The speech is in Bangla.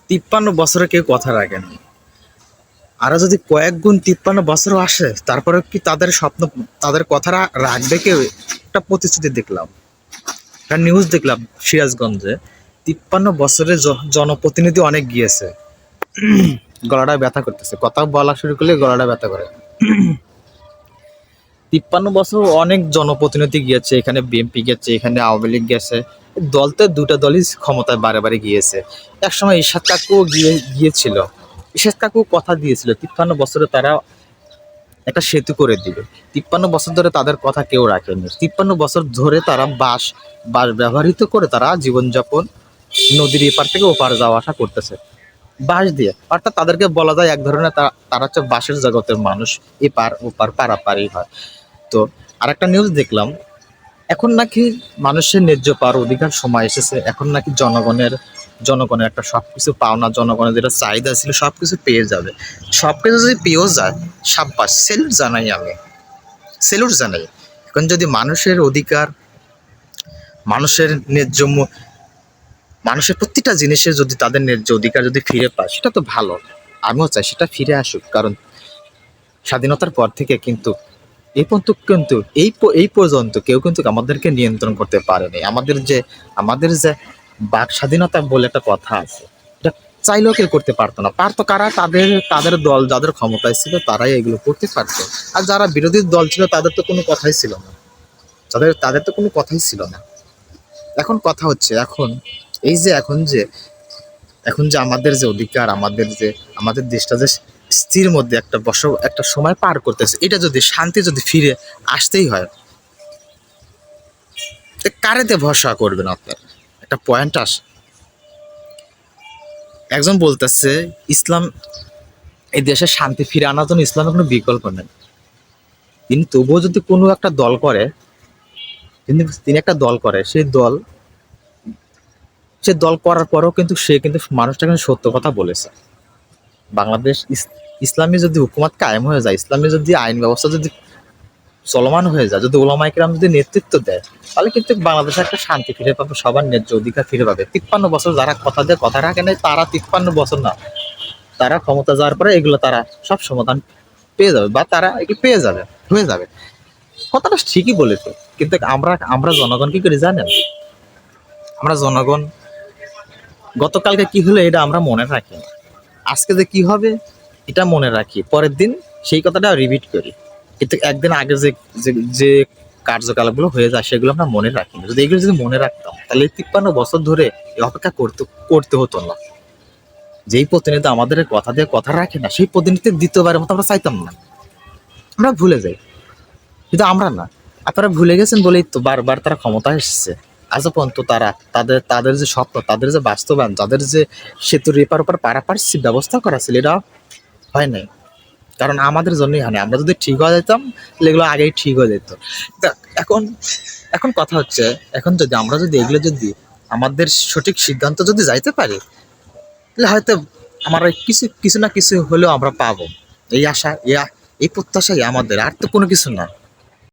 53 বছরে কেউ কথা রাখেনি। আরো যদি কয়েক গুণ 53 বছরও আসে, তারপরে কি তাদের স্বপ্ন, তাদের কথা রাখবে কেউ? একটা প্রতিশ্রুতি দেখলাম, একটা নিউজ দেখলাম সিরাজগঞ্জে 53 বছরে জনপ্রতিনিধি অনেক গিয়েছে। গলাটা ব্যথা করতেছে, কথা বলা শুরু করলে গলাটা ব্যথা করে। 53 বছর অনেক জনপ্রতিনিধি গিয়েছে, এখানে বিএনপি গেছে, এখানে আওয়ামী লীগ গেছে। দল তো দুটা দলই ক্ষমতায় বারে বারে গিয়েছে। একসময় ইরশাদ কাকুও গিয়েছিল। ইরশাদ কাকু কথা দিয়েছিল 53 বছরে তারা একটা সেতু করে দিবে। 53 বছর ধরে তাদের কথা কেউ রাখেনি। 53 বছর ধরে তারা বাঁশ বাঁশ ব্যবহৃত করে তারা জীবনযাপন, নদীর এপার থেকে ওপার যাওয়া আসা করতেছে বাঁশ দিয়ে। অর্থাৎ তাদেরকে বলা যায় এক ধরনের তারা হচ্ছে বাঁশের জগতের মানুষ, এপার ওপার পারাপারই হয়। তো আরেকটা নিউজ দেখলাম, এখন নাকি মানুষের ন্যায্য পাওয়ার অধিকার সময় এসেছে। এখন নাকি জনগণের একটা সবকিছু পাওনা, জনগণের যেটা চাহিদা ছিল সবকিছু পেয়ে যাবে। সবকিছু যদি পেয়েও যায়, সাব্বাস, সেলুট জানাই, আমি সেলুট জানাই। এখন যদি মানুষের অধিকার, মানুষের ন্যায্য মানুষের প্রতিটা জিনিসের যদি তাদের ন্যায্য অধিকার যদি ফিরে পায়, সেটা তো ভালো। আমিও চাই সেটা ফিরে আসুক, কারণ স্বাধীনতার পর থেকে কিন্তু এই পর্যন্ত কিন্তু এই পর্যন্ত কেউ কিন্তু আমাদেরকে নিয়ন্ত্রণ করতে পারেনি। আমাদের যে বাক স্বাধীনতা বলে একটা কথা আছে, এটা চাইলেও কেউ করতে পারতো না। পারতো কারা? তাদের দল যাদের ক্ষমতায় ছিল তারাই এগুলো করতে পারতো। আর যারা বিরোধী দল ছিল তাদের তো কোনো কথাই ছিল না। তাদের তো কোনো কথাই ছিল না। এখন কথা হচ্ছে, এখন যে আমাদের যে অধিকার, আমাদের দেশটা যে স্থির মধ্যে একটা সময় পার করতেছে, এটা যদি শান্তি যদি ফিরে আসতেই হয়, কারেতে ভরসা করবেন আপনার? একটা পয়েন্ট আসে, একজন বলতেছে ইসলাম, এই দেশে শান্তি ফিরে আনার জন্য ইসলামের কোনো বিকল্প নেই। তিনি তবুও যদি কোনো একটা দল করে, তিনি একটা দল করে, সে দল করার পরেও কিন্তু সে কিন্তু মানুষটা কিন্তু সত্য কথা বলেছে। বাংলাদেশ ইসলামী যদি হুকুমত কায়েম হয়ে যায়, ইসলামী যদি আইন ব্যবস্থা যদি চলমান হয়ে যায়, যদি ওলামায়ে কেরাম যদি নেতৃত্ব দেয়, তাহলে কিন্তু বাংলাদেশে একটা শান্তি ফিরে পাবে, সবার ন্যায্য অধিকার ফিরে পাবে। 53 বছর যারা কথা দিয়ে কথা রাখে নাই, তারা 53 বছর না, তারা ক্ষমতা যাওয়ার পরে এগুলো তারা সব সমাধান পেয়ে যাবে, বা তারা এগুলো পেয়ে যাবে, হয়ে যাবে। কথাটা ঠিকই বলেছে, কিন্তু আমরা জনগণ কি করি জানেন? আমরা জনগণ গতকালকে কি হলো এটা আমরা মনে রাখি না। আজকে যে কি হবে এটা মনে রাখি, পরের দিন সেই কথাটা রিপিট করি। কিন্তু একদিন আগে যে যে যে কার্যকলাপগুলো হয়ে যায় সেগুলো আমরা মনে রাখি না। যদি এগুলো যদি মনে রাখতাম, তাহলে 53 বছর ধরে এই অপেক্ষা করতে হতো না। যেই প্রতিনিধি আমাদের কথা দিয়ে কথা রাখে না, সেই প্রতিনিধি দ্বিতীয়বারের মতো আমরা চাইতাম না, আমরা ভুলে যাই। কিন্তু আমরা না, আপনারা ভুলে গেছেন বলেই তো বারবার তারা ক্ষমতায় এসেছে। আজও পর্যন্ত তাদের যে স্বপ্ন, তাদের যে বাস্তবায়ন, তাদের যে সেতুর এপার ওপার পারাপার ব্যবস্থা করা ছিল, এটা হয় নাই। কারণ আমাদের জন্যই হয় না। আমরা যদি ঠিক হয়ে যেতাম তাহলে এগুলো আগেই ঠিক হয়ে যেত। তা এখন এখন কথা হচ্ছে, এখন যদি আমরা যদি এগুলো যদি আমাদের সঠিক সিদ্ধান্ত যদি যাইতে পারি, তাহলে হয়তো আমরা কিছু না কিছু হলেও আমরা পাবো। এই আশা, এই প্রত্যাশাই আমাদের, আর তো কোনো কিছু না।